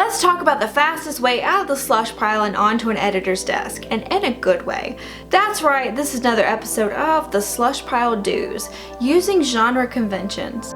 Let's talk about the fastest way out of the slush pile and onto an editor's desk, and in a good way. That's right, this is another episode of the Slush Pile Do's, using genre conventions.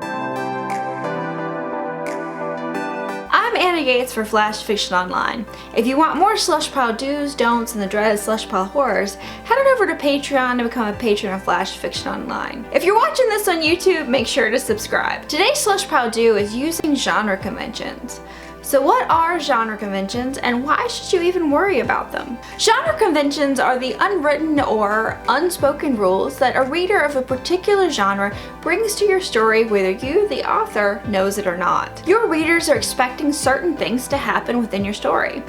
I'm Anna Yates for Flash Fiction Online. If you want more slush pile do's, don'ts, and the dreaded slush pile horrors, head on over to Patreon to become a patron of Flash Fiction Online. If you're watching this on YouTube, make sure to subscribe. Today's slush pile do is using genre conventions. So what are genre conventions, and why should you even worry about them? Genre conventions are the unwritten or unspoken rules that a reader of a particular genre brings to your story whether you, the author, knows it or not. Your readers are expecting certain things to happen within your story.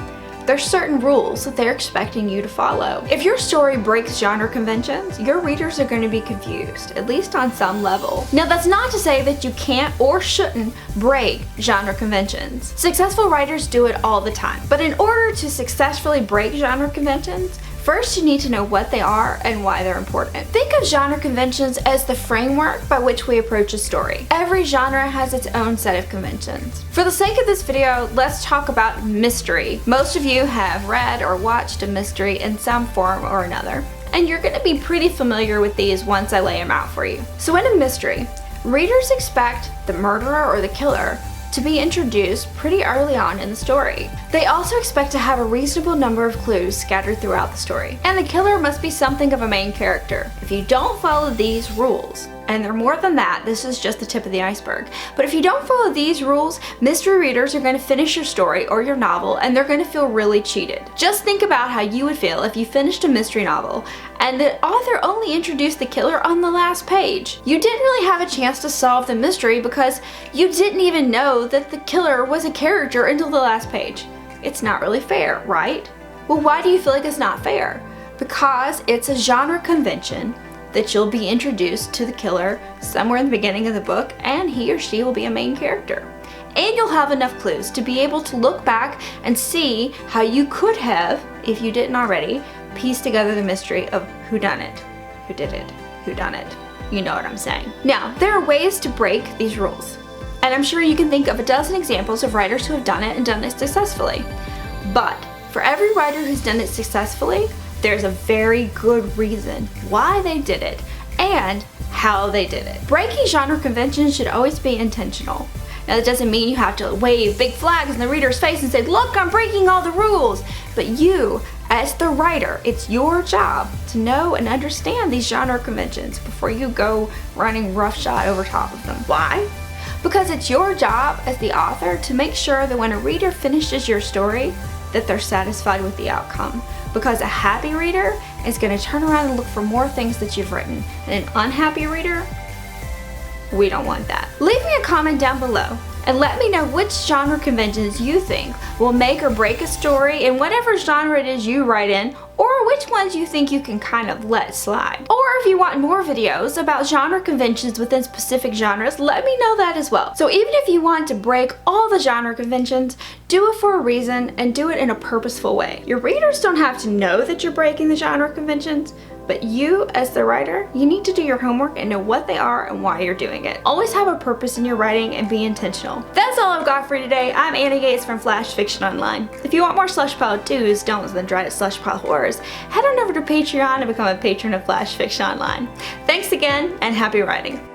There's certain rules that they're expecting you to follow. If your story breaks genre conventions, your readers are going to be confused, at least on some level. Now, that's not to say that you can't or shouldn't break genre conventions. Successful writers do it all the time. But in order to successfully break genre conventions, first, you need to know what they are and why they're important. Think of genre conventions as the framework by which we approach a story. Every genre has its own set of conventions. For the sake of this video, let's talk about mystery. Most of you have read or watched a mystery in some form or another, and you're going to be pretty familiar with these once I lay them out for you. So in a mystery, readers expect the murderer or the killer to be introduced pretty early on in the story. They also expect to have a reasonable number of clues scattered throughout the story. And the killer must be something of a main character. If you don't follow these rules, and they're more than that, this is just the tip of the iceberg, but if you don't follow these rules, mystery readers are going to finish your story or your novel and they're going to feel really cheated. Just think about how you would feel if you finished a mystery novel and the author only introduced the killer on the last page. You didn't really have a chance to solve the mystery because you didn't even know that the killer was a character until the last page. It's not really fair, right? Well, why do you feel like it's not fair? Because it's a genre convention that you'll be introduced to the killer somewhere in the beginning of the book, and he or she will be a main character. And you'll have enough clues to be able to look back and see how you could have, if you didn't already, piece together the mystery of who done it, who did it, who done it. You know what I'm saying. Now, there are ways to break these rules, and I'm sure you can think of a dozen examples of writers who have done it and done it successfully. But for every writer who's done it successfully, there's a very good reason why they did it and how they did it. Breaking genre conventions should always be intentional. Now, that doesn't mean you have to wave big flags in the reader's face and say, look, I'm breaking all the rules. But you, as the writer, it's your job to know and understand these genre conventions before you go running roughshod over top of them. Why? Because it's your job as the author to make sure that when a reader finishes your story, that they're satisfied with the outcome. Because a happy reader is going to turn around and look for more things that you've written. And an unhappy reader, we don't want that. Leave me a comment down below and let me know which genre conventions you think will make or break a story in whatever genre it is you write in, or which ones you think you can kind of let slide. Or if you want more videos about genre conventions within specific genres, let me know that as well. So even if you want to break all the genre conventions, do it for a reason and do it in a purposeful way. Your readers don't have to know that you're breaking the genre conventions, but you, as the writer, you need to do your homework and know what they are and why you're doing it. Always have a purpose in your writing and be intentional. That's all I've got for you today. I'm Anna Yates from Flash Fiction Online. If you want more slush pile do's, don'ts, and dreaded slush pile horrors, head on over to Patreon and become a patron of Flash Fiction Online. Thanks again, and happy writing.